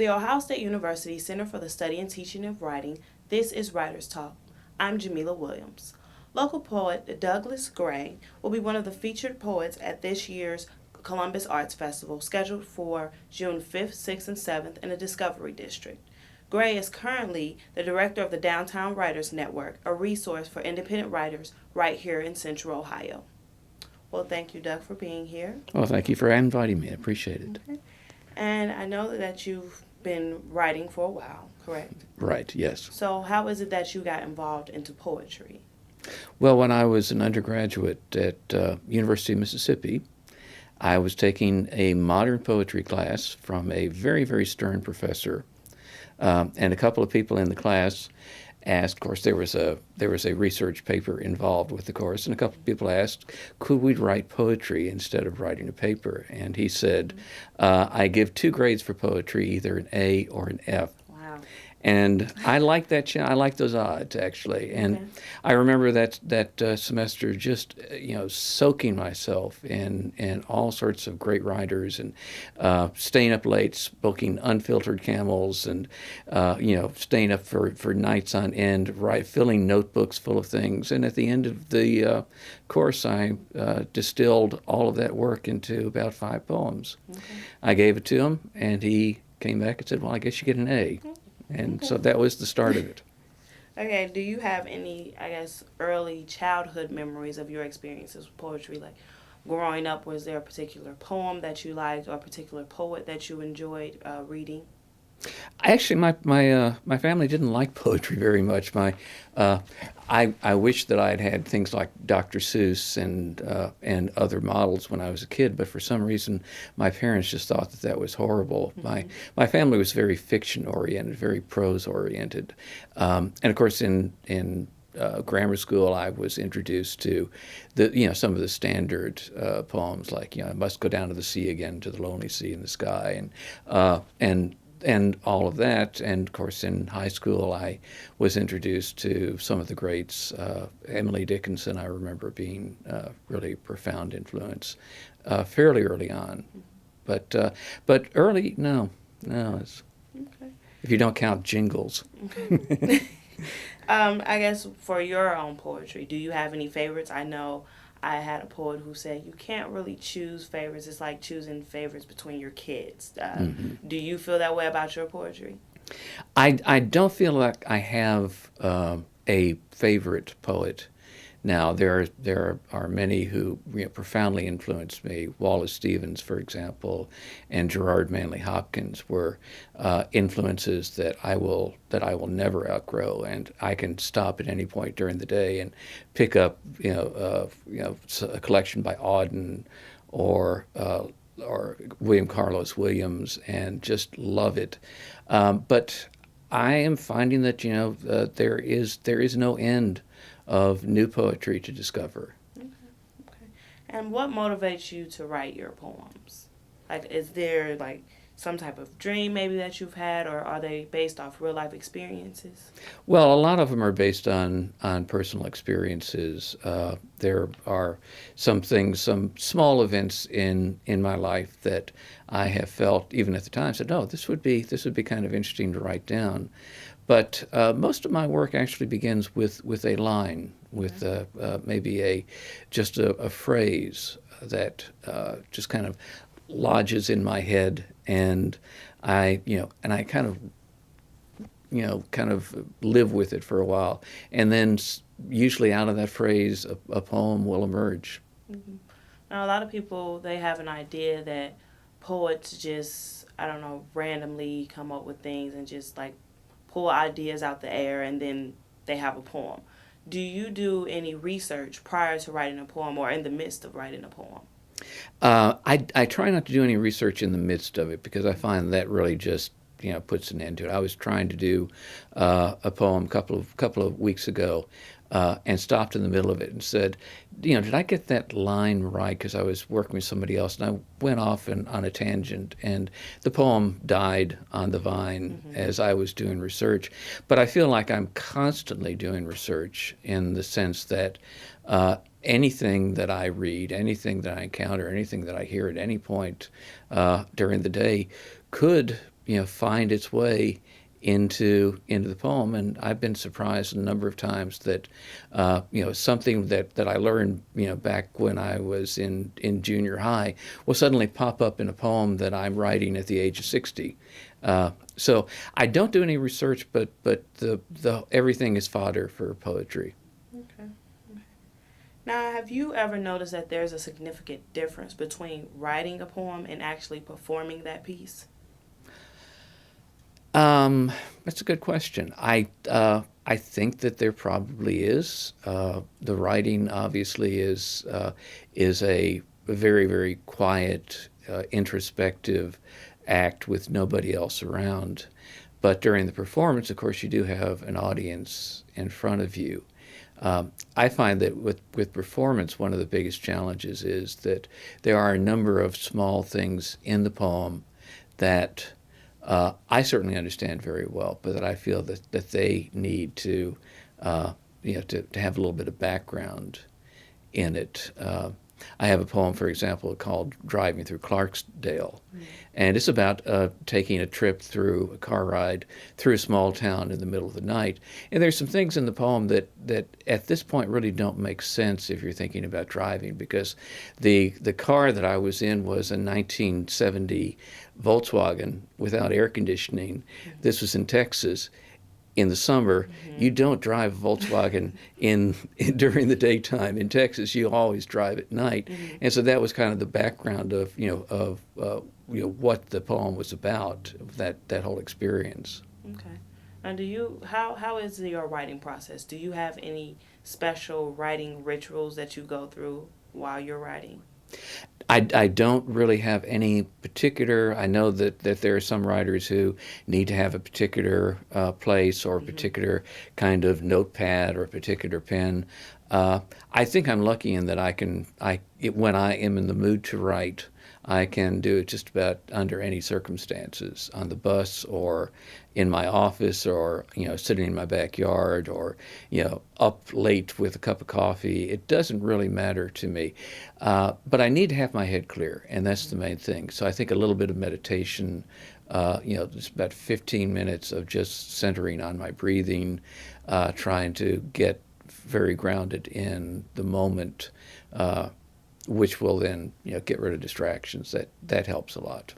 the Ohio State University Center for the Study and Teaching of Writing, this is Writers Talk. I'm Jamila Williams. Local poet Douglas Gray will be one of the featured poets at this year's Columbus Arts Festival, scheduled for June 5th, 6th, and 7th in the Discovery District. Gray is currently the director of the Downtown Writers Network, a resource for independent writers right here in Central Ohio. Well, thank you, Doug, for being here. Well, thank you for inviting me. I appreciate it. Okay. And I know that you've been writing for a while, correct? Right, yes. So how is it that you got involved into poetry? Well, when I was an undergraduate at University of Mississippi, I was taking a modern poetry class from a very, very stern professor. And a couple of people in the class asked, of course, there was a research paper involved with the course, and a couple of people asked, could we write poetry instead of writing a paper? And he said, I give 2 grades for poetry, either an A or an F. Wow. And I like that. I like those odds, actually. And Okay. I remember that semester just soaking myself in all sorts of great writers and staying up late smoking unfiltered Camels and staying up for nights on end, filling notebooks full of things. And at the end of the course, I distilled all of that work into about 5 poems. Okay. I gave it to him, and he came back and said, "Well, I guess you get an A." And so that was the start of it. Okay, do you have any, early childhood memories of your experiences with poetry? Like growing up, was there a particular poem that you liked or a particular poet that you enjoyed reading? Actually, my family didn't like poetry very much. I wish that I'd had things like Dr. Seuss and other models when I was a kid, but for some reason my parents just thought that was horrible. Mm-hmm. My family was very fiction oriented, very prose oriented, and of course in grammar school, I was introduced to some of the standard poems like I must go down to the sea again, to the lonely sea in the sky, and all of that. And of course, in high school, I was introduced to some of the greats. Emily Dickinson, I remember being really profound influence fairly early on. But early, no. It's, Okay. if you don't count jingles. Okay. I guess for your own poetry, do you have any favorites? I know I had a poet who said you can't really choose favorites. It's like choosing favorites between your kids. Do you feel that way about your poetry? I don't feel like I have a favorite poet. Now, there are many who profoundly influenced me. Wallace Stevens, for example, and Gerard Manley Hopkins were influences that I will never outgrow, and I can stop at any point during the day and pick up a collection by Auden or William Carlos Williams and just love it. But I am finding that there is no end of new poetry to discover. Okay. Okay. And what motivates you to write your poems? Like, is there like some type of dream maybe that you've had, or are they based off real life experiences? Well, a lot of them are based on personal experiences. There are some things, some small events in my life that I have felt, even at the time, said, "No, this would be kind of interesting to write down." But most of my work actually begins with a line, with maybe just a phrase that just kind of lodges in my head, and I kind of live with it for a while, and then usually out of that phrase, a poem will emerge. Mm-hmm. Now, a lot of people, they have an idea that poets just, I don't know, randomly come up with things and just like pull ideas out the air and then they have a poem. Do you do any research prior to writing a poem or in the midst of writing a poem? I try not to do any research in the midst of it because I find that really just puts an end to it. I was trying to do a poem a couple of weeks ago, and stopped in the middle of it and said, did I get that line right? Because I was working with somebody else, and I went off on a tangent, and the poem died on the vine as I was doing research. But I feel like I'm constantly doing research in the sense that anything that I read, anything that I encounter, anything that I hear at any point during the day could find its way into the poem. And I've been surprised a number of times that something that I learned back when I was in junior high will suddenly pop up in a poem that I'm writing at the age of 60. So I don't do any research, but the everything is fodder for poetry. Okay. Now, have you ever noticed that there's a significant difference between writing a poem and actually performing that piece? That's a good question. I think that there probably is. The writing obviously is a very, very quiet, introspective act with nobody else around. But during the performance, of course, you do have an audience in front of you. I find that with performance, one of the biggest challenges is that there are a number of small things in the poem that I certainly understand very well, but that I feel that they need to have a little bit of background in it. I have a poem, for example, called Driving Through Clarksdale, and it's about taking a car ride through a small town in the middle of the night. And there's some things in the poem that at this point really don't make sense if you're thinking about driving, because the car that I was in was a 1970 Volkswagen without air conditioning. This was in Texas. In the summer, you don't drive Volkswagen during the daytime. In Texas, you always drive at night, and so that was kind of the background of what the poem was about, that whole experience. Okay. And how is your writing process? Do you have any special writing rituals that you go through while you're writing? I don't really have any particular. I know that there are some writers who need to have a particular place or a particular kind of notepad or a particular pen. I think I'm lucky in that when I am in the mood to write, I can do it just about under any circumstances, on the bus or in my office or sitting in my backyard or up late with a cup of coffee. It doesn't really matter to me, but I need to have my head clear, and that's the main thing. So I think a little bit of meditation, just about 15 minutes of just centering on my breathing, trying to get very grounded in the moment, which will then get rid of distractions. That helps a lot.